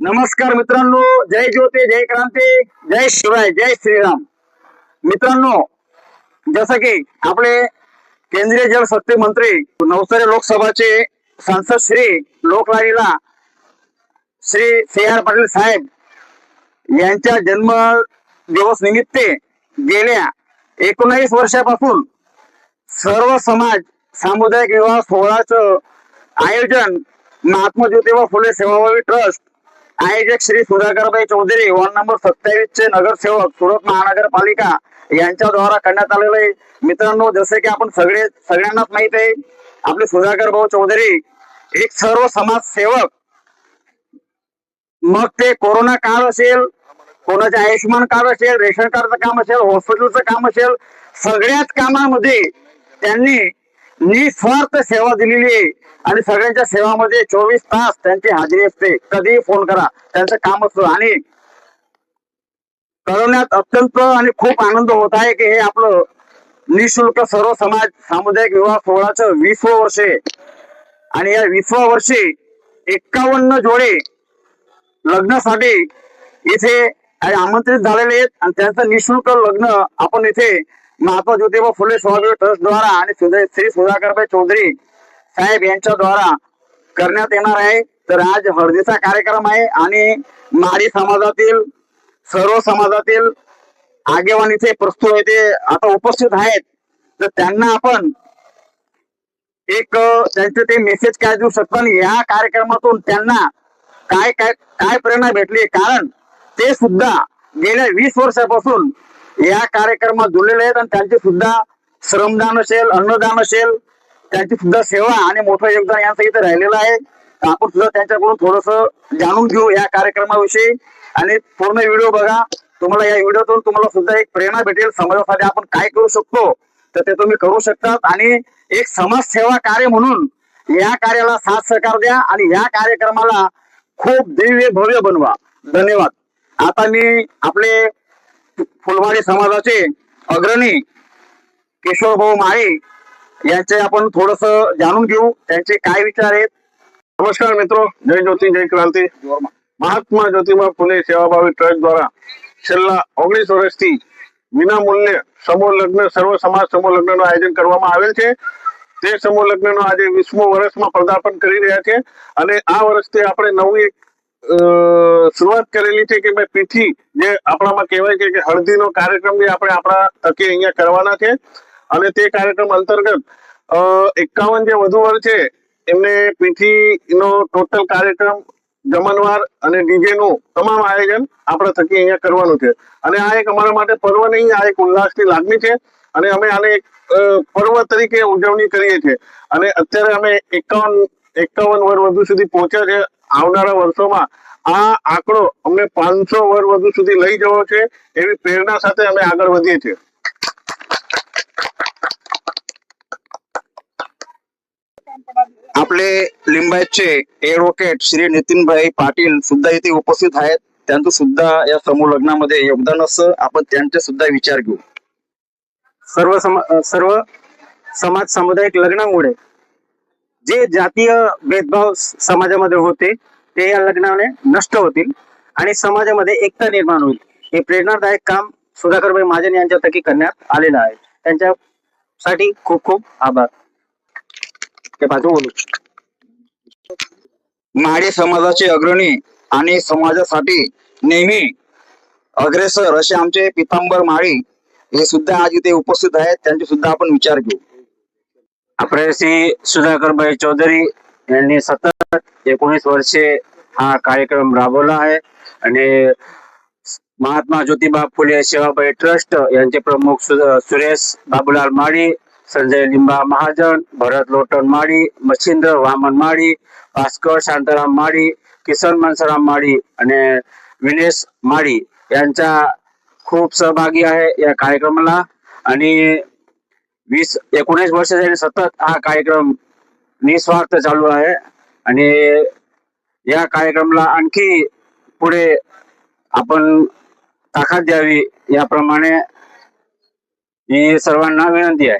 नमस्कार मित्रांनो, जय ज्योती, जय क्रांती, जय शिवाय, जय श्रीराम. मित्रांनो, जसं की आपले केंद्रीय जलशक्ती मंत्री नवसारी लोकसभाचे सांसद श्री लोकलाडीला श्री CR पाटील साहेब यांच्या जन्म दिवस निमित्त गेल्या 19 वर्षापासून सर्व समाज सामुदायिक विवाह सोहळ्याचं आयोजन महात्मा ज्योतिबा फुले सेवाभावी ट्रस्ट आयोजक श्री सुधाकरभाई चौधरी वार्ड नंबर 27 चे नगरसेवक सुरत महानगरपालिका यांच्या द्वारा करण्यात आलेले आहे. मित्रांनो, जसे की आपण सगळ्यांनाच माहित आहे, आपले सुधाकर भाऊ चौधरी एक सर्व समाजसेवक. मग ते कोरोना काळ असेल, कोणाचे आयुष्यमान कार्ड असेल, रेशन कार्डचं काम असेल, हॉस्पिटलचं काम असेल, सगळ्याच कामामध्ये त्यांनी निस्वार्थ सेवा दिलेली आहे आणि सगळ्यांच्या सेवामध्ये 24 तास त्यांची हाजरी असते. कधीही फोन करा, त्यांचं काम असतं. आणि कळवण्यात अत्यंत आणि खूप आनंद होत आहे की हे आपलं निशुल्क सर्व समाज सामुदायिक विवाह सोहळ्याचं 20वं वर्ष आहे. आणि या 20व्या वर्षी 51 जोडे लग्नासाठी इथे आमंत्रित झालेले आहेत आणि त्यांचं निशुल्क लग्न आपण इथे महात्मा ज्योतिबा फुले सेवाभावी ट्रस्ट द्वारा आणि श्री सुधाकरभाई चौधरी साहेब यांच्या द्वारा करण्यात येणार आहे. तर आज हळदीचा कार्यक्रम आहे आणि माडी समाजातील सर्व समाजातील आगेवान इथे प्रस्तुत येते आता उपस्थित आहेत. तर त्यांना आपण एक त्यांचे ते मेसेज काय देऊ शकतो आणि या कार्यक्रमातून त्यांना काय काय काय प्रेरणा भेटली, कारण ते सुद्धा गेल्या 20 वर्षापासून या कार्यक्रमात जुळलेले आहेत आणि त्यांचे सुद्धा श्रमदान असेल, अन्नदान असेल, त्यांची सुद्धा सेवा आणि मोठं योगदान यांचं इथे राहिलेलं आहे. आपण सुद्धा त्यांच्याकडून थोडस जाणून घेऊ या कार्यक्रमाविषयी आणि पूर्ण व्हिडिओ बघा. तुम्हाला या व्हिडिओतून तुम्हाला सुद्धा एक प्रेरणा भेटेल समाजासाठी आपण काय करू शकतो, तर ते तुम्ही करू शकतात. आणि एक समाजसेवा कार्य म्हणून या कार्याला साथ सहकार द्या आणि या कार्यक्रमाला खूप दिव्य भव्य बनवा. धन्यवाद. आता मी आपले फुलवाडी समाजाचे अग्रणी किशोर भाऊ माळी यांचे आपण थोडस जाणून घेऊ, त्यांचे काय विचार आहेत. नमस्कार मित्रों, जय ज्योति जय क्रांति. महात्मा ज्योतिबा फुले सेवाभावी ट्रस्ट द्वारा છેલ્લા 19 વર્ષથી વિનામૂલ્યે સમૂહ લગ્ન સર્વ સમાજ સમૂહ લગ્નનું આયોજન કરવામાં આવેલ છે. તે સમૂહ લગ્નનો આજે 20મું વર્ષમાં પદાર્પણ કરી રહ્યા છે અને આ વર્ષથી આપણે નવી એક શરૂઆત કરેલી છે કે ભાઈ પીઠી જે આપણામાં કહેવાય છે કે હળદીનો કાર્યક્રમ બી આપણે આપણા તકે અહીંયા કરવાના છે અને તે કાર્યક્રમ અંતર્ગત 51 જે વધુવર છે એમને પીઠીનો ટોટલ કાર્યક્રમ જમણવાર અને ડીજે નું તમામ આયોજન આપણા થકી અહીંયા કરવાનું છે. અને આ એક અમારા માટે પર્વ નહીં, આ એક ઉલ્લાસની લાગણી છે અને અમે આને એક પર્વ તરીકે ઉજવણી કરીએ છીએ. અને અત્યારે અમે 51 વર વધુ સુધી પહોંચ્યા છે. આવનારા વર્ષોમાં આ આંકડો અમને 500 વર વધુ સુધી લઈ જવો છે એવી પ્રેરણા સાથે અમે આગળ વધીએ છીએ. आपले लिंबायतचे एडव्होकेट श्री नितीनभाई पाटील सुद्धा इथे उपस्थित आहेत. त्यांचं सुद्धा या समूह लग्नामध्ये योगदान असं आपण त्यांचे सुद्धा विचार घेऊ. सर्व समाज सामुदायिक लग्नामुळे जे जातीय भेदभाव समाजामध्ये होते ते या लग्नाने नष्ट होतील आणि समाजामध्ये एकता निर्माण होईल. हे प्रेरणादायक काम सुधाकरभाई महाजन यांच्या थकी करण्यात आलेलं आहे. त्यांच्यासाठी खूप खूप आभार. ते बाजू बोलू. माडी समाजाचे अग्रणी आणि समाजासाठी नेहमी अग्रेसर असे आमचे पितांबर माळी हे सुद्धा आज इथे उपस्थित आहेत. त्यांचे सुद्धा आपण विचार घेऊ. आपले श्री सुधाकरभाई चौधरी यांनी सतत 19 वर्षे हा कार्यक्रम राबवला आहे आणि महात्मा ज्योतिबा फुले सेवाभावी ट्रस्ट यांचे प्रमुख सुरेश बाबूलाल माळी, संजय लिंबा महाजन, भरत लोटन माळी, मच्छिंद्र वामन माळी, भास्कर शांताराम माळी, किसन मनसराम माळी आणि विनेश माळी यांचा खूप सहभागी आहे या कार्यक्रमाला. आणि 19 वर्ष झाले सतत हा कार्यक्रम निस्वार्थ चालू आहे आणि या कार्यक्रमाला आणखी पुढे आपण ताकद द्यावी याप्रमाणे ही सर्वांना विनंती आहे.